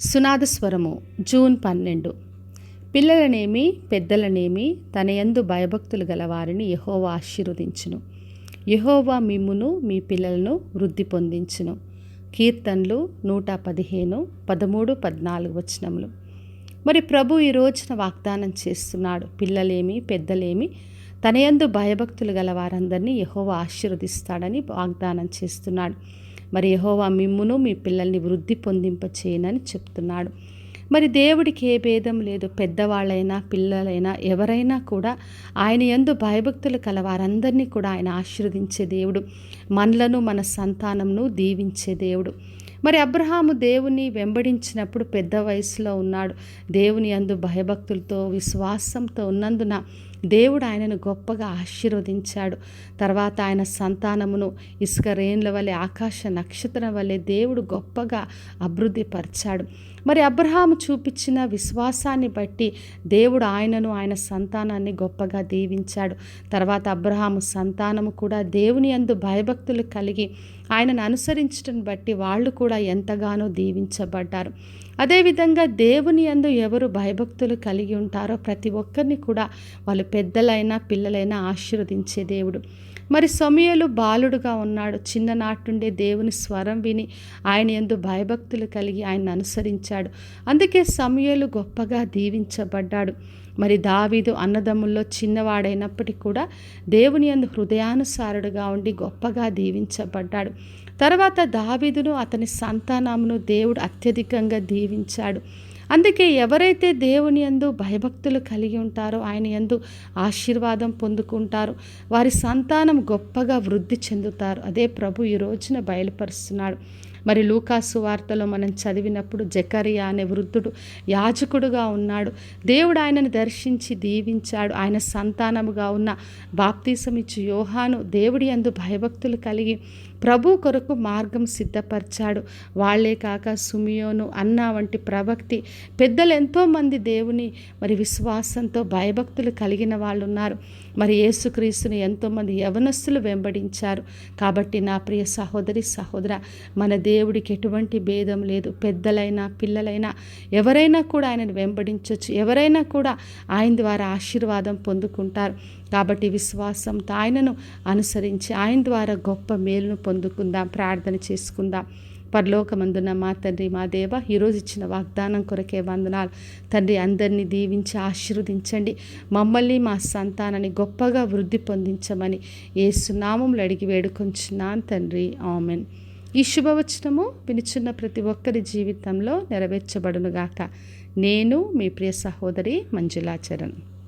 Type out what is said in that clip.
సునాద స్వరము జూన్ 12. పిల్లలనేమి పెద్దలనేమి తన యందు భయభక్తులు గల వారిని యెహోవా ఆశీర్వదించును. యెహోవా మిమ్మును మీ పిల్లలను వృద్ధి పొందించును. కీర్తనలు 115, 13, 14 వచనములు. మరి ప్రభు ఈ రోజున వాగ్దానం చేస్తున్నాడు. పిల్లలేమి పెద్దలేమి తన యందు భయభక్తులు గల వారందరినీ యెహోవా ఆశీర్వదిస్తాడని వాగ్దానం చేస్తున్నాడు. మరి యెహోవా మిమ్మును మీ పిల్లల్ని వృద్ధి పొందింపచేయనని చెప్తున్నాడు. మరి దేవుడికి ఏ భేదం లేదు. పెద్దవాళ్ళైనా పిల్లలైనా ఎవరైనా కూడా ఆయన యందు భయభక్తులు కల వారందరినీ కూడా ఆయన ఆశీర్వదించే దేవుడు. మనలను మన సంతానంను దీవించే దేవుడు. మరి అబ్రహాము దేవుని వెంబడించినప్పుడు పెద్ద వయసులో ఉన్నాడు. దేవుని యందు భయభక్తులతో విశ్వాసంతో ఉన్నందున దేవుడు ఆయనను గొప్పగా ఆశీర్వదించాడు. తర్వాత ఆయన సంతానమును ఇసుక రేణుల వలె ఆకాశ నక్షత్రం వలె దేవుడు గొప్పగా అభివృద్ధి పరిచాడు. మరి అబ్రహాము చూపించిన విశ్వాసాన్ని బట్టి దేవుడు ఆయనను ఆయన సంతానాన్ని గొప్పగా దీవించాడు. తర్వాత అబ్రహాము సంతానము కూడా దేవుని యందు భయభక్తులు కలిగి ఆయనను అనుసరించడం బట్టి వాళ్ళు కూడా ఎంతగానో దీవించబడ్డారు. అదేవిధంగా దేవుని యందు ఎవరు భయభక్తులు కలిగి ఉంటారో ప్రతి ఒక్కరిని కూడా వాళ్ళు పెద్దలైనా పిల్లలైనా ఆశీర్వదించే దేవుడు. మరి సమూయేలు బాలుడుగా ఉన్నాడు. చిన్ననాటి నుండే దేవుని స్వరం విని ఆయన యందు భయభక్తులు కలిగి ఆయన అనుసరించాడు. అందుకే సమూయేలు గొప్పగా దీవించబడ్డాడు. మరి దావీదు అన్నదమ్ముల్లో చిన్నవాడైనప్పటికీ కూడా దేవుని యందు హృదయానుసారుడుగా ఉండి గొప్పగా దీవించబడ్డాడు. తర్వాత దావీదును అతని సంతానమును దేవుడు అత్యధికంగా దీవించాడు. అందుకే ఎవరైతే దేవుని యందు భయభక్తులు కలిగి ఉంటారో ఆయన యందు ఆశీర్వాదం పొందుకుంటారు. వారి సంతానం గొప్పగా వృద్ధి చెందుతారు. అదే ప్రభు ఈ రోజున బయలుపరుస్తున్నాడు. మరి లూకాసు వార్తలో మనం చదివినప్పుడు జకరియా అనే వృద్ధుడు యాజకుడుగా ఉన్నాడు. దేవుడు ఆయనను దర్శించి దీవించాడు. ఆయన సంతానముగా ఉన్న బాప్తీసమిచ్చు యోహాను దేవుడి యందు భయభక్తులు కలిగి ప్రభు కొరకు మార్గం సిద్ధపరిచాడు. వాళ్లే కాక సుమియోను, అన్నా వంటి ప్రవక్తి పెద్దలు ఎంతోమంది దేవుని మరి విశ్వాసంతో భయభక్తులు కలిగిన వాళ్ళు ఉన్నారు. మరి యేసుక్రీస్తుని ఎంతోమంది యవనస్తులు వెంబడించారు. కాబట్టి నా ప్రియ సహోదరి సహోదర, మన దేవుడికి ఎటువంటి భేదం లేదు. పెద్దలైనా పిల్లలైనా ఎవరైనా కూడా ఆయనను వెంబడించవచ్చు. ఎవరైనా కూడా ఆయన ద్వారా ఆశీర్వాదం పొందుకుంటారు. కాబట్టి విశ్వాసంతో ఆయనను అనుసరించి ఆయన ద్వారా గొప్ప మేలును పొందుకుందాం. ప్రార్థన చేసుకుందాం. పరలోకమందున మా తండ్రి, మా దేవ, ఈరోజు ఇచ్చిన వాగ్దానం కొరకే వందనాలు తండ్రి. అందరినీ దీవించి ఆశీర్వదించండి. మమ్మల్ని మా సంతానాన్ని గొప్పగా వృద్ధి పొందించమని యేసు నామములో అడిగి వేడుకొంచున్నాను తండ్రి. ఆమెన్. ఈ శుభవచనము వినిచున్న ప్రతి ఒక్కరి జీవితంలో నెరవేర్చబడునుగాక. నేను మీ ప్రియ సహోదరి మంజులా చరణ్.